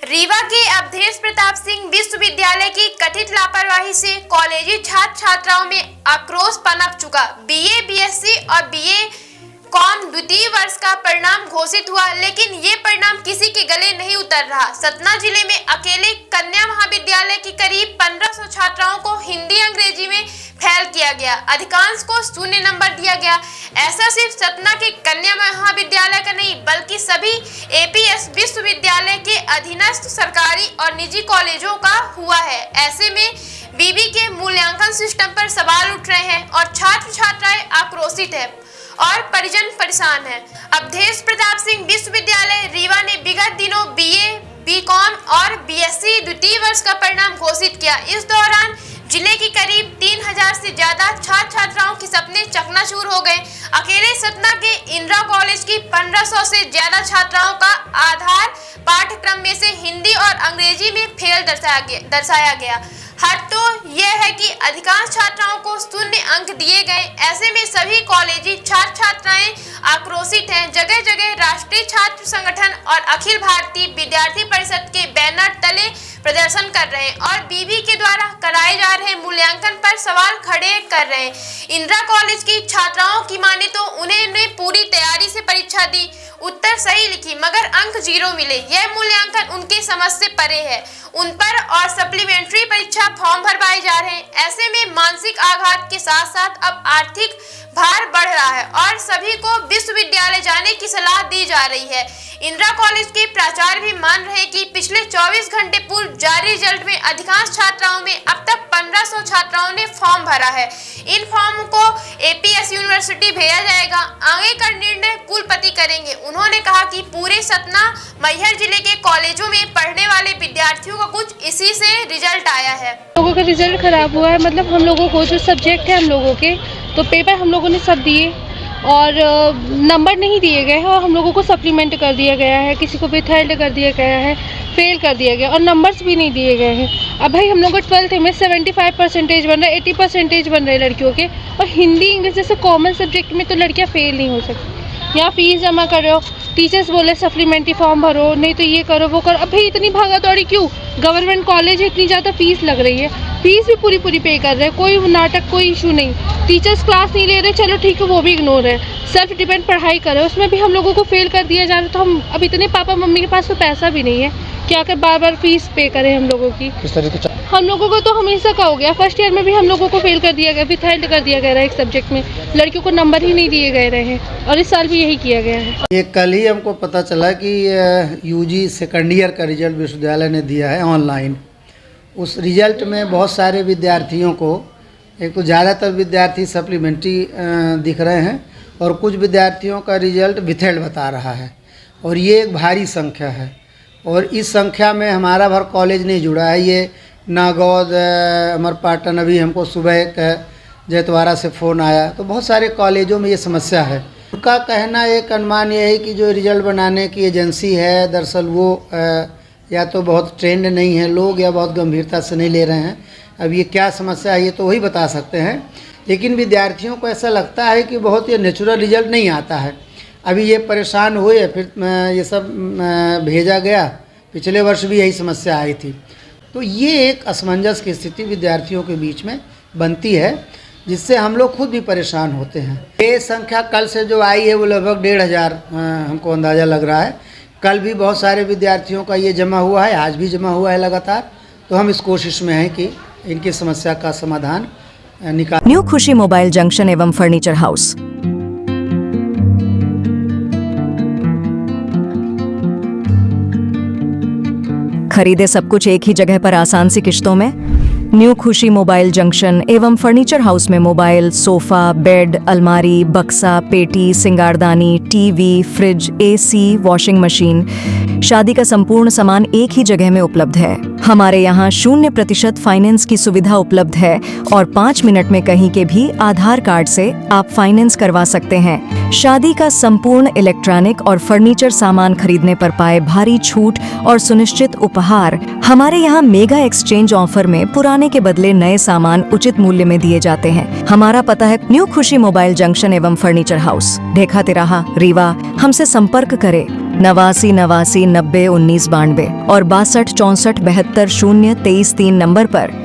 रीवा के अवधेश प्रताप सिंह विश्वविद्यालय की कथित लापरवाही से कॉलेजी छात्र छात्राओं में आक्रोश पनप चुका। बीए, बीएससी और बीए कॉम द्वितीय वर्ष का परिणाम घोषित हुआ, लेकिन ये परिणाम किसी के गले नहीं उतर रहा। सतना जिले में अकेले कन्या महाविद्यालय की करीब 1500 छात्राओं को हिंदी अंग्रेजी में फेल किया गया, अधिकांश को 0 नंबर दिया गया। ऐसा सिर्फ सतना के कन्या महाविद्यालय का नहीं, बल्कि सभी एपीएस विश्वविद्यालय के अधीनस्थ सरकारी और निजी कॉलेजों का हुआ है। ऐसे में बीबी के मूल्यांकन सिस्टम पर सवाल उठ रहे हैं और छात्र छात्राएं आक्रोशित है और परिजन परेशान है। अवधेश प्रताप सिंह विश्वविद्यालय रीवा ने विगत दिनों बीए, बीकॉम और बीएससी द्वितीय वर्ष का परिणाम घोषित किया। इस दौरान जिले की करीब 3000 से ज्यादा छात्र छात्राओं के सपने चकनाचूर हो गए। अकेले सतना के इंदिरा कॉलेज की 1500 से ज्यादा छात्राओं का आधार पाठ्यक्रम में से हिंदी और अंग्रेजी में फेल दर्शाया गया। हद तो यह है कि अधिकांश छात्राओं को 0 अंक दिए गए। ऐसे में सभी कॉलेजी छात्र छात्राएं आक्रोशित हैं। जगह जगह राष्ट्रीय छात्र संगठन और अखिल भारतीय विद्यार्थी परिषद के बैनर तले प्रदर्शन कर रहे हैं और बीबी के द्वारा कराए जा रहे मूल्यांकन पर सवाल खड़े कर रहे हैं। इंदिरा कॉलेज की छात्राओं की माने तो उन्हें पूरी तैयारी से परीक्षा दी, उत्तर सही लिखी, मगर अंक 0 मिले। यह मूल्यांकन उनके समझ से परे है। उन पर और सप्लीमेंट्री परीक्षा फॉर्म भरवाए जा रहे हैं। ऐसे में मानसिक आघात के साथ साथ अब आर्थिक भार बढ़ रहा है और सभी को विश्वविद्यालय जाने की सलाह दी जा रही है। इंदिरा कॉलेज के प्राचार्य भी मान रहे हैं कि पिछले 24 घंटे पूर्व जारी रिजल्ट में अधिकांश छात्राओं में अब तक 1500 छात्राओं ने फॉर्म भरा है। इन फॉर्म को एपीएस यूनिवर्सिटी भेजा जाएगा। आगे का निर्णय कुलपति करेंगे। उन्होंने कहा कि पूरे सतना मैहर जिले के कॉलेजों में पढ़ने वाले विद्यार्थियों का कुछ इसी से रिजल्ट आया है। लोगों का रिजल्ट खराब हुआ है, मतलब हम लोगों को जो सब्जेक्ट है हम लोगों के तो पेपर हम लोगों ने सब दिए और नंबर नहीं दिए गए हैं और हम लोगों को सप्लीमेंट कर दिया गया है, किसी को विथहेल्ड कर दिया गया है, फेल कर दिया गया और नंबर्स भी नहीं दिए गए हैं। अब भाई हम लोग को 12th में 75% बन रहा है, 80% बन रहे लड़कियों के, और हिंदी इंग्लिश जैसे कॉमन सब्जेक्ट में तो लड़कियाँ फेल नहीं हो सकती। यहाँ फीस जमा कर रहे हो, टीचर्स बोले सप्लीमेंट्री फॉर्म भरो, नहीं तो ये करो वो करो। अब भाई इतनी भागा दौड़ी क्यों? गवर्नमेंट कॉलेज है, इतनी ज़्यादा फीस लग रही है, फीस भी पूरी पे कर रहे हैं, कोई नाटक कोई इशू नहीं। टीचर्स क्लास नहीं ले रहे, चलो ठीक है वो भी इग्नोर है, सेल्फ डिपेंड पढ़ाई कर रहे हैं, उसमें भी हम लोगों को फेल कर दिया जा रहा है। तो हम अब इतने पापा मम्मी के पास तो पैसा भी नहीं है, क्या कर बार बार फीस पे करें हम लोगों की। हम लोगों को तो हमेशा का हो गया, फर्स्ट ईयर में भी हम लोगों को फेल कर दिया गया, विथहेल्ड कर दिया गया एक सब्जेक्ट में, लड़कियों को नंबर ही नहीं दिए गए रहे हैं और इस साल भी यही किया गया है। ये कल ही हमको पता चला कि यूजी सेकंड ईयर का रिजल्ट विश्वविद्यालय ने दिया है ऑनलाइन। उस रिजल्ट में बहुत सारे विद्यार्थियों को, एक तो ज़्यादातर विद्यार्थी सप्लीमेंट्री दिख रहे हैं और कुछ विद्यार्थियों का रिजल्ट विथहेल्ड बता रहा है और ये एक भारी संख्या है। और इस संख्या में हमारा भर कॉलेज नहीं जुड़ा है। ये नागौद, अमरपाटन, अभी हमको सुबह एक जयतवाड़ा से फ़ोन आया, तो बहुत सारे कॉलेजों में ये समस्या है। उनका कहना, एक अनुमान ये है कि जो रिजल्ट बनाने की एजेंसी है, दरअसल वो या तो बहुत ट्रेंड नहीं है लोग, या बहुत गंभीरता से नहीं ले रहे हैं। अब ये क्या समस्या है ये तो वही बता सकते हैं, लेकिन विद्यार्थियों को ऐसा लगता है कि बहुत ये नेचुरल रिजल्ट नहीं आता है। अभी ये परेशान हुए, फिर ये सब भेजा गया, पिछले वर्ष भी यही समस्या आई थी। तो ये एक असमंजस की स्थिति विद्यार्थियों के बीच में बनती है, जिससे हम लोग खुद भी परेशान होते हैं। ये संख्या कल से जो आई है वो लगभग 1500 हमको अंदाज़ा लग रहा है। कल भी बहुत सारे विद्यार्थियों का ये जमा हुआ है, आज भी जमा हुआ है लगातार। तो हम इस कोशिश में हैं कि इनकी समस्या का समाधान निकाल। न्यू खुशी मोबाइल जंक्शन एवं फर्नीचर हाउस। खरीदे सब कुछ एक ही जगह पर आसान सी किश्तों में। न्यू खुशी मोबाइल जंक्शन एवं फर्नीचर हाउस में मोबाइल, सोफा, बेड, अलमारी, बक्सा, पेटी, सिंगारदानी, TV, fridge, AC, washing machine, शादी का संपूर्ण सामान एक ही जगह में उपलब्ध है। हमारे यहाँ 0% फाइनेंस की सुविधा उपलब्ध है और 5 मिनट में कहीं के भी आधार कार्ड से आप फाइनेंस करवा सकते हैं। शादी का संपूर्ण इलेक्ट्रॉनिक और फर्नीचर सामान खरीदने पर पाए भारी छूट और सुनिश्चित उपहार। हमारे यहाँ मेगा एक्सचेंज ऑफर में पुराने के बदले नए सामान उचित मूल्य में दिए जाते हैं। हमारा पता है न्यू खुशी मोबाइल जंक्शन एवं फर्नीचर हाउस, ढेखा तिराहा, रीवा। हमसे संपर्क करें। 89 90 19 92 और 62 64 72 0 23 3 नंबर पर